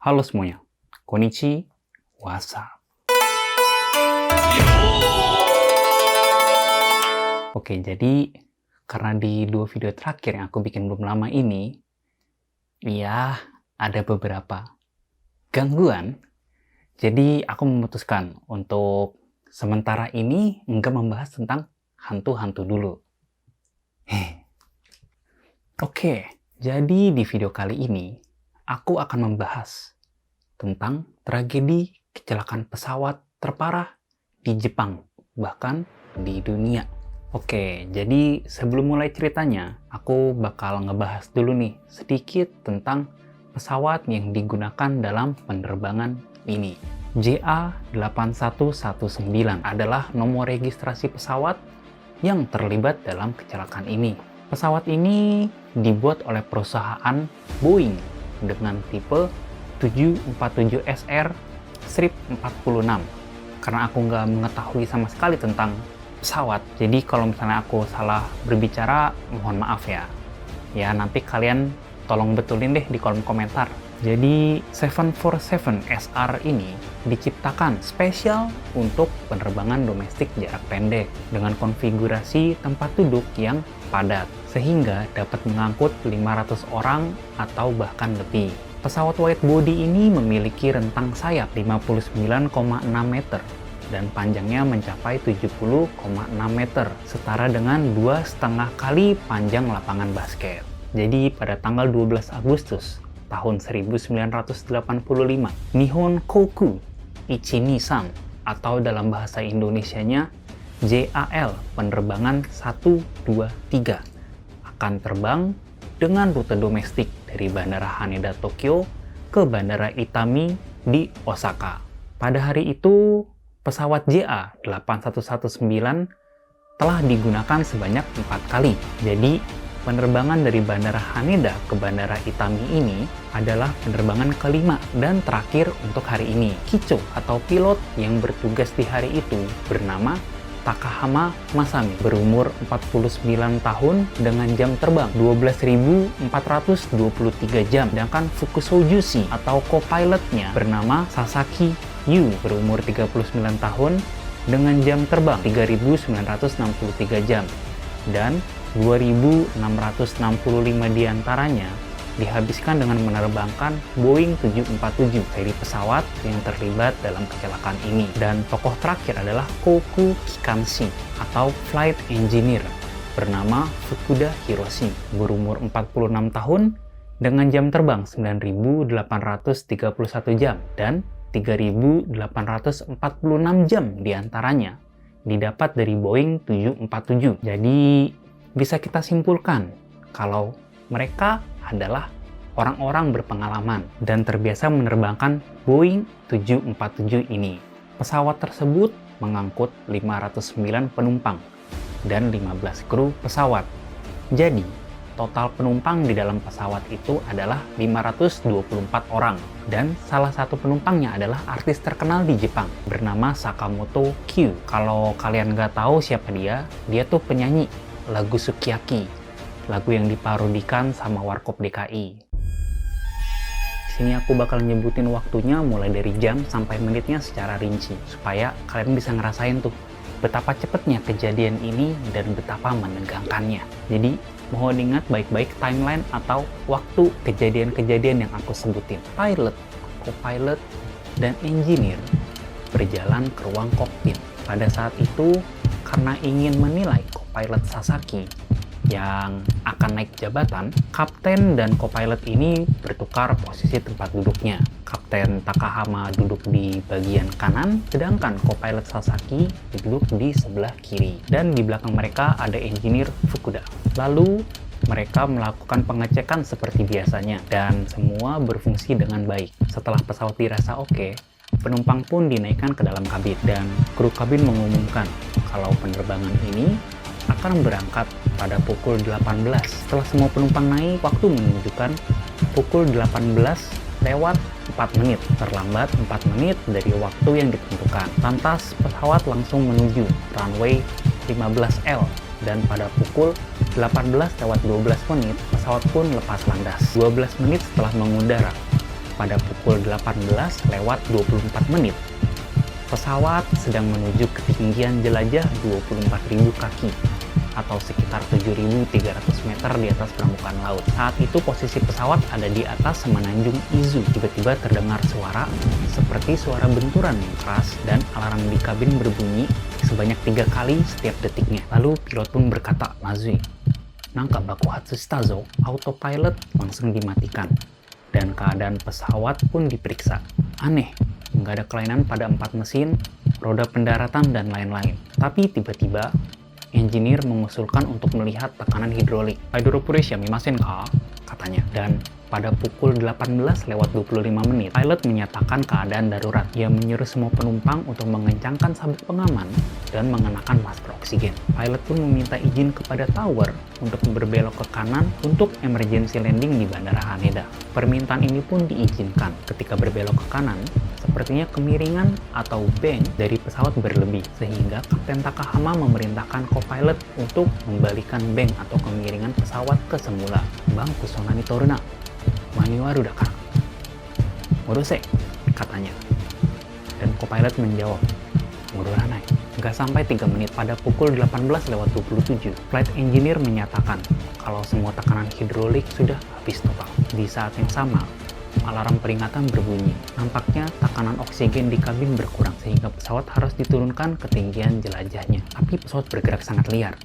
Halo semuanya, konnichi, wasa. Oke, jadi karena di dua video terakhir yang aku bikin belum lama ini, ya ada beberapa gangguan. Jadi aku memutuskan untuk sementara ini nggak membahas tentang hantu-hantu dulu. Oke, jadi di video kali ini aku akan membahas tentang tragedi kecelakaan pesawat terparah di Jepang, bahkan di dunia. Oke, jadi sebelum mulai ceritanya, aku bakal ngebahas dulu nih sedikit tentang pesawat yang digunakan dalam penerbangan ini. JA8119 adalah nomor registrasi pesawat yang terlibat dalam kecelakaan ini. Pesawat ini dibuat oleh perusahaan Boeing dengan tipe 747SR-46. Karena aku nggak mengetahui sama sekali tentang pesawat, jadi kalau misalnya aku salah berbicara, mohon maaf ya. Ya, nanti kalian tolong betulin deh di kolom komentar. Jadi 747SR ini diciptakan spesial untuk penerbangan domestik jarak pendek dengan konfigurasi tempat duduk yang padat, sehingga dapat mengangkut 500 orang atau bahkan lebih. Pesawat wide body ini memiliki rentang sayap 59,6 meter dan panjangnya mencapai 70,6 meter, setara dengan 2,5 kali panjang lapangan basket. Jadi pada tanggal 12 Agustus tahun 1985, Nihon Koku Ichi-Nissan atau dalam bahasa Indonesianya JAL penerbangan 123 akan terbang dengan rute domestik dari Bandara Haneda Tokyo ke Bandara Itami di Osaka. Pada hari itu, pesawat JA8119 telah digunakan sebanyak 4 kali. Jadi, penerbangan dari Bandara Haneda ke Bandara Itami ini adalah penerbangan kelima dan terakhir untuk hari ini. Kicho atau pilot yang bertugas di hari itu bernama Takahama Masami, berumur 49 tahun dengan jam terbang 12.423 jam. Sedangkan Fukuso Yushi atau co-pilotnya bernama Sasaki Yu, berumur 39 tahun dengan jam terbang 3.963 jam. Dan 2.665 diantaranya dihabiskan dengan menerbangkan Boeing 747, seri pesawat yang terlibat dalam kecelakaan ini. Dan tokoh terakhir adalah Koku Kikanshi atau Flight Engineer bernama Fukuda Hiroshi, berumur 46 tahun dengan jam terbang 9.831 jam dan 3.846 jam diantaranya didapat dari Boeing 747. Jadi bisa kita simpulkan kalau mereka adalah orang-orang berpengalaman dan terbiasa menerbangkan Boeing 747 ini. Pesawat tersebut mengangkut 509 penumpang dan 15 kru pesawat. Jadi, total penumpang di dalam pesawat itu adalah 524 orang. Dan salah satu penumpangnya adalah artis terkenal di Jepang bernama Sakamoto Kyu. Kalau kalian nggak tahu siapa dia tuh penyanyi lagu Sukiyaki, lagu yang diparodikan sama Warkop DKI. Di sini aku bakal nyebutin waktunya mulai dari jam sampai menitnya secara rinci, supaya kalian bisa ngerasain tuh betapa cepatnya kejadian ini dan betapa menegangkannya. Jadi, mohon ingat baik-baik timeline atau waktu kejadian-kejadian yang aku sebutin. Pilot, co-pilot, dan engineer berjalan ke ruang kokpit. Pada saat itu, karena ingin menilai co-pilot Sasaki yang akan naik jabatan, kapten dan co-pilot ini bertukar posisi tempat duduknya. Kapten Takahama duduk di bagian kanan, sedangkan co-pilot Sasaki duduk di sebelah kiri. Dan di belakang mereka ada engineer Fukuda. Lalu, mereka melakukan pengecekan seperti biasanya, dan semua berfungsi dengan baik. Setelah pesawat dirasa oke, penumpang pun dinaikkan ke dalam kabin, dan kru kabin mengumumkan kalau penerbangan ini akan berangkat pada pukul 18. Setelah semua penumpang naik, waktu menunjukkan pukul 18 lewat 4 menit, terlambat 4 menit dari waktu yang ditentukan. Lantas pesawat langsung menuju runway 15L dan pada pukul 18 lewat 12 menit pesawat pun lepas landas. 12 menit setelah mengudara, pada pukul 18:24, pesawat sedang menuju ketinggian jelajah 24.000 kaki atau sekitar 7.300 meter di atas permukaan laut. Saat itu posisi pesawat ada di atas semenanjung Izu. Tiba-tiba terdengar suara seperti suara benturan yang keras dan alarm di kabin berbunyi sebanyak 3 kali setiap detiknya. Lalu pilot pun berkata, "Mazui, nangka baku hatsu shitazo." Autopilot langsung dimatikan dan keadaan pesawat pun diperiksa. Aneh, nggak ada kelainan pada 4 mesin, roda pendaratan, dan lain-lain. Tapi tiba-tiba engineer mengusulkan untuk melihat tekanan hidrolik. "Haidoro puresha mimasen ka?" katanya. Dan pada pukul 18:25, pilot menyatakan keadaan darurat. Ia menyuruh semua penumpang untuk mengencangkan sabuk pengaman dan mengenakan masker oksigen. Pilot pun meminta izin kepada tower untuk berbelok ke kanan untuk emergency landing di Bandara Haneda. Permintaan ini pun diizinkan. Ketika berbelok ke kanan, sepertinya kemiringan atau bank dari pesawat berlebih, sehingga Kapten Takahama memerintahkan co-pilot untuk membalikan bank atau kemiringan pesawat ke semula. "Bang, kusonani toruna. Maniwaru dakara. Modose," katanya. Dan co-pilot menjawab, "Modoranai." Nggak sampai 3 menit, pada pukul 18:27, flight engineer menyatakan kalau semua tekanan hidrolik sudah habis total. Di saat yang sama, alarm peringatan berbunyi. Nampaknya tekanan oksigen di kabin berkurang sehingga pesawat harus diturunkan ketinggian jelajahnya. Tapi pesawat bergerak sangat liar.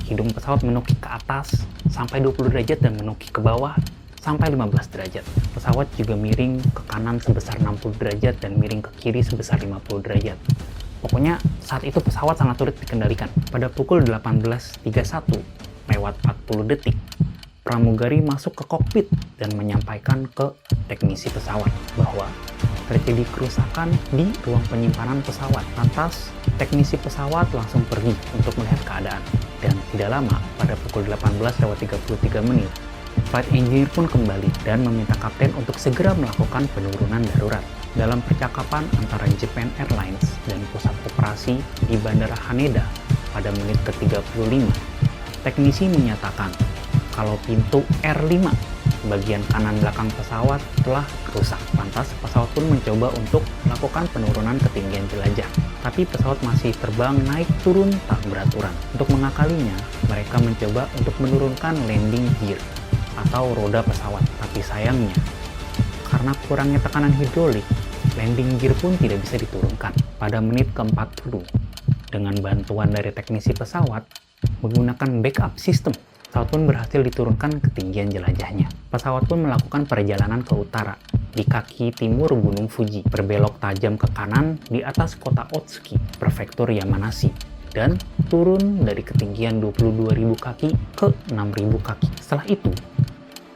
Hidung pesawat menukik ke atas sampai 20 derajat dan menukik ke bawah sampai 15 derajat. Pesawat juga miring ke kanan sebesar 60 derajat dan miring ke kiri sebesar 50 derajat. Pokoknya saat itu pesawat sangat sulit dikendalikan. Pada pukul 18:31, pramugari masuk ke kokpit dan menyampaikan ke teknisi pesawat bahwa terjadi kerusakan di ruang penyimpanan pesawat. Lantas, teknisi pesawat langsung pergi untuk melihat keadaan. Dan tidak lama, pada pukul 18:33, flight engineer pun kembali dan meminta kapten untuk segera melakukan penurunan darurat. Dalam percakapan antara Japan Airlines dan pusat operasi di Bandara Haneda pada menit ke-35, teknisi menyatakan kalau pintu R5 bagian kanan belakang pesawat telah rusak. Lantas pesawat pun mencoba untuk melakukan penurunan ketinggian jelajah. Tapi pesawat masih terbang naik turun tak beraturan. Untuk mengakalinya, mereka mencoba untuk menurunkan landing gear atau roda pesawat. Tapi sayangnya, karena kurangnya tekanan hidrolik, landing gear pun tidak bisa diturunkan. Pada menit ke-40, dengan bantuan dari teknisi pesawat, menggunakan backup system, pesawat pun berhasil diturunkan ketinggian jelajahnya. Pesawat pun melakukan perjalanan ke utara, di kaki timur Gunung Fuji, berbelok tajam ke kanan di atas kota Otsuki, prefektur Yamanashi, dan turun dari ketinggian 22.000 kaki ke 6.000 kaki. Setelah itu,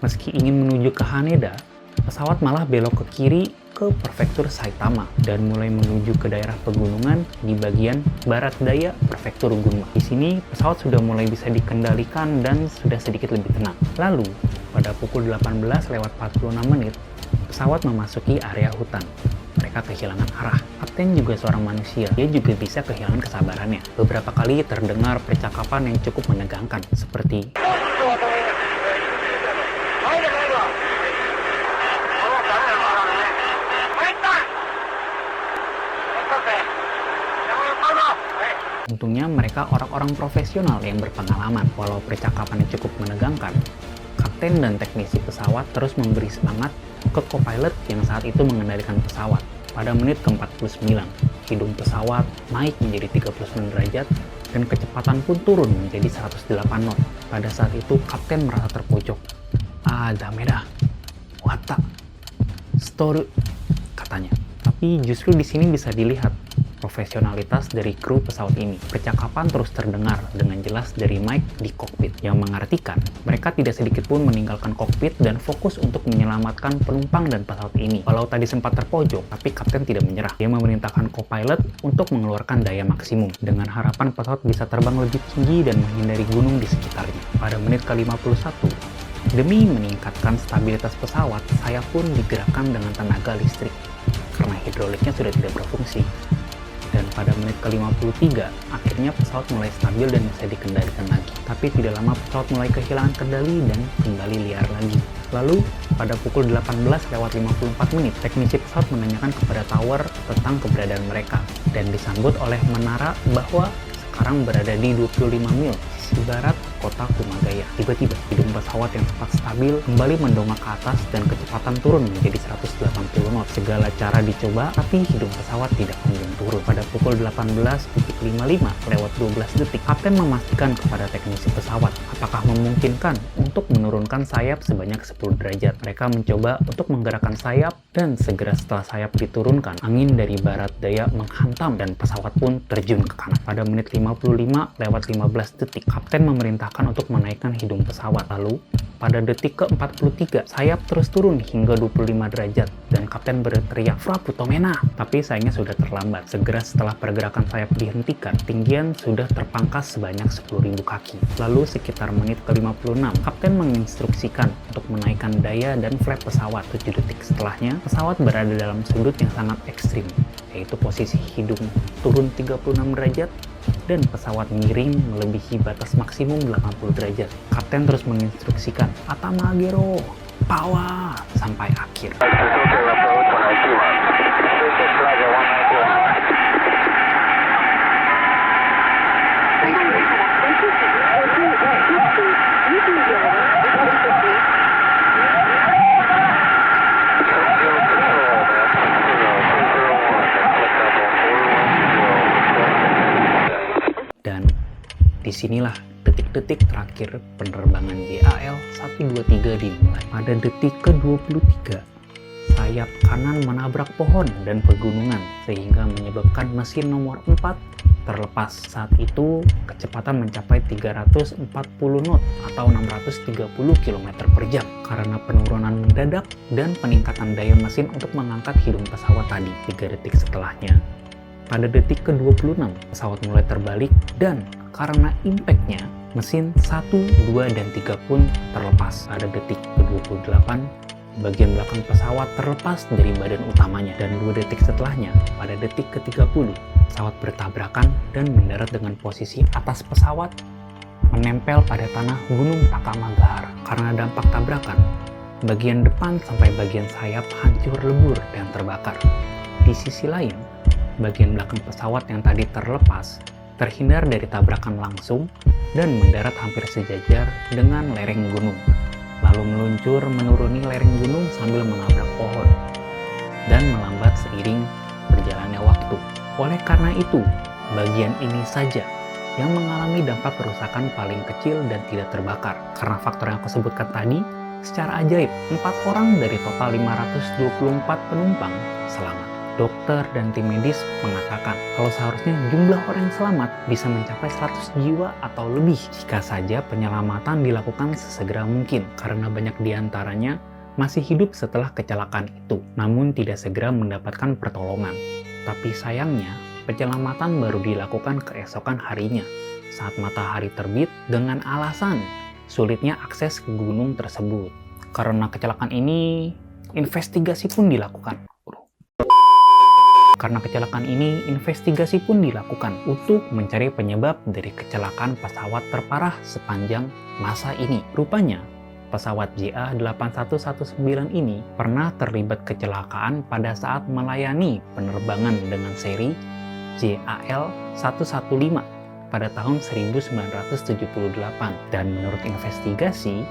meski ingin menuju ke Haneda, pesawat malah belok ke kiri ke prefektur Saitama dan mulai menuju ke daerah pegunungan di bagian barat daya prefektur Gunma. Di sini pesawat sudah mulai bisa dikendalikan dan sudah sedikit lebih tenang. Lalu, pada pukul 18:46, pesawat memasuki area hutan. Mereka kehilangan arah. Kapten juga seorang manusia, dia juga bisa kehilangan kesabarannya. Beberapa kali terdengar percakapan yang cukup menegangkan, seperti untungnya mereka orang-orang profesional yang berpengalaman. Walau percakapannya cukup menegangkan, kapten dan teknisi pesawat terus memberi semangat ke co-pilot yang saat itu mengendalikan pesawat. Pada menit ke-49, hidung pesawat naik menjadi 39 derajat dan kecepatan pun turun menjadi 108 knot. Pada saat itu, kapten merasa terpojok. "Dameda, wata, storu," katanya. Tapi justru di sini bisa dilihat profesionalitas dari kru pesawat ini. Percakapan terus terdengar dengan jelas dari mic di kokpit, yang mengartikan mereka tidak sedikit pun meninggalkan kokpit dan fokus untuk menyelamatkan penumpang dan pesawat ini. Walau tadi sempat terpojok, tapi kapten tidak menyerah. Dia memerintahkan co-pilot untuk mengeluarkan daya maksimum dengan harapan pesawat bisa terbang lebih tinggi dan menghindari gunung di sekitarnya. Pada menit ke-51, demi meningkatkan stabilitas pesawat, sayap pun digerakkan dengan tenaga listrik karena hidroliknya sudah tidak berfungsi. Dan pada menit ke-53, akhirnya pesawat mulai stabil dan bisa dikendalikan lagi. Tapi tidak lama pesawat mulai kehilangan kendali dan kembali liar lagi. Lalu, pada pukul 18:54 menit, teknisi pesawat menanyakan kepada tower tentang keberadaan mereka dan disambut oleh menara bahwa sekarang berada di 25 mil sisi barat kota Kumagaya. Tiba-tiba, hidung pesawat yang sempat stabil kembali mendongak ke atas dan kecepatan turun menjadi 180 knot. Segala cara dicoba, tapi hidung pesawat tidak kunjung turun. Pada pukul 18:55 Kapten memastikan kepada teknisi pesawat apakah memungkinkan untuk menurunkan sayap sebanyak 10 derajat. Mereka mencoba untuk menggerakkan sayap dan segera setelah sayap diturunkan, angin dari barat daya menghantam dan pesawat pun terjun ke kanan. Pada menit 55:15, Kapten memerintahkan untuk menaikkan hidung pesawat. Lalu, pada detik ke-43, sayap terus turun hingga 25 derajat dan Kapten berteriak, "Fraputomena!" Tapi sayangnya sudah terlambat. Segera setelah pergerakan sayap dihentikan, ketinggian sudah terpangkas sebanyak 10.000 kaki. Lalu sekitar menit ke-56, Kapten menginstruksikan untuk menaikkan daya dan flap pesawat. 7 detik setelahnya, pesawat berada dalam sudut yang sangat ekstrim, yaitu posisi hidung turun 36 derajat dan pesawat miring melebihi batas maksimum 80 derajat. Kapten terus menginstruksikan, "Atamagero, power!" sampai akhir. Dan disinilah detik-detik terakhir penerbangan JAL 123 dimulai. Pada detik ke-23, sayap kanan menabrak pohon dan pegunungan sehingga menyebabkan mesin nomor 4 terlepas. Saat itu kecepatan mencapai 340 knot atau 630 km per jam karena penurunan mendadak dan peningkatan daya mesin untuk mengangkat hidung pesawat tadi. 3 detik setelahnya, pada detik ke-26, pesawat mulai terbalik dan karena impact-nya, mesin 1, 2, dan 3 pun terlepas. Pada detik ke-28, bagian belakang pesawat terlepas dari badan utamanya. Dan 2 detik setelahnya, pada detik ke-30, pesawat bertabrakan dan mendarat dengan posisi atas pesawat menempel pada tanah Gunung Takamagahara. Karena dampak tabrakan, bagian depan sampai bagian sayap hancur lebur dan terbakar. Di sisi lain, bagian belakang pesawat yang tadi terlepas terhindar dari tabrakan langsung dan mendarat hampir sejajar dengan lereng gunung, lalu meluncur menuruni lereng gunung sambil menabrak pohon dan melambat seiring berjalannya waktu. Oleh karena itu, bagian ini saja yang mengalami dampak kerusakan paling kecil dan tidak terbakar. Karena faktor yang aku sebutkan tadi, secara ajaib 4 orang dari total 524 penumpang selamat. Dokter dan tim medis mengatakan kalau seharusnya jumlah orang yang selamat bisa mencapai 100 jiwa atau lebih jika saja penyelamatan dilakukan sesegera mungkin, karena banyak diantaranya masih hidup setelah kecelakaan itu, namun tidak segera mendapatkan pertolongan. Tapi sayangnya, penyelamatan baru dilakukan keesokan harinya saat matahari terbit dengan alasan sulitnya akses ke gunung tersebut. Karena kecelakaan ini, investigasi pun dilakukan. Untuk mencari penyebab dari kecelakaan pesawat terparah sepanjang masa ini. Rupanya, pesawat JA8119 ini pernah terlibat kecelakaan pada saat melayani penerbangan dengan seri JAL115 pada tahun 1978. Dan menurut investigasi,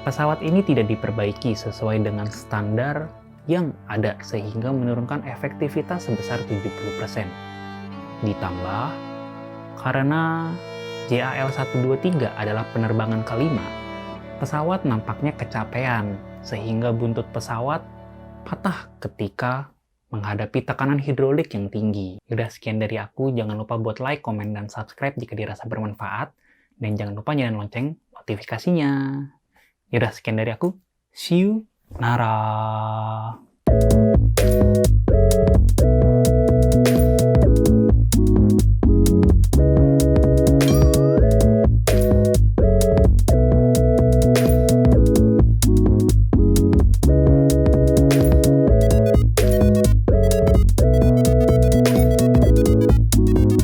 pesawat ini tidak diperbaiki sesuai dengan standar yang ada sehingga menurunkan efektivitas sebesar 70%. Ditambah, karena JAL123 adalah penerbangan kelima, pesawat nampaknya kecapean sehingga buntut pesawat patah ketika menghadapi tekanan hidrolik yang tinggi. Udah sekian dari aku, jangan lupa buat like, komen, dan subscribe jika dirasa bermanfaat, dan jangan lupa nyalain lonceng notifikasinya. Udah sekian dari aku, see you. Nara.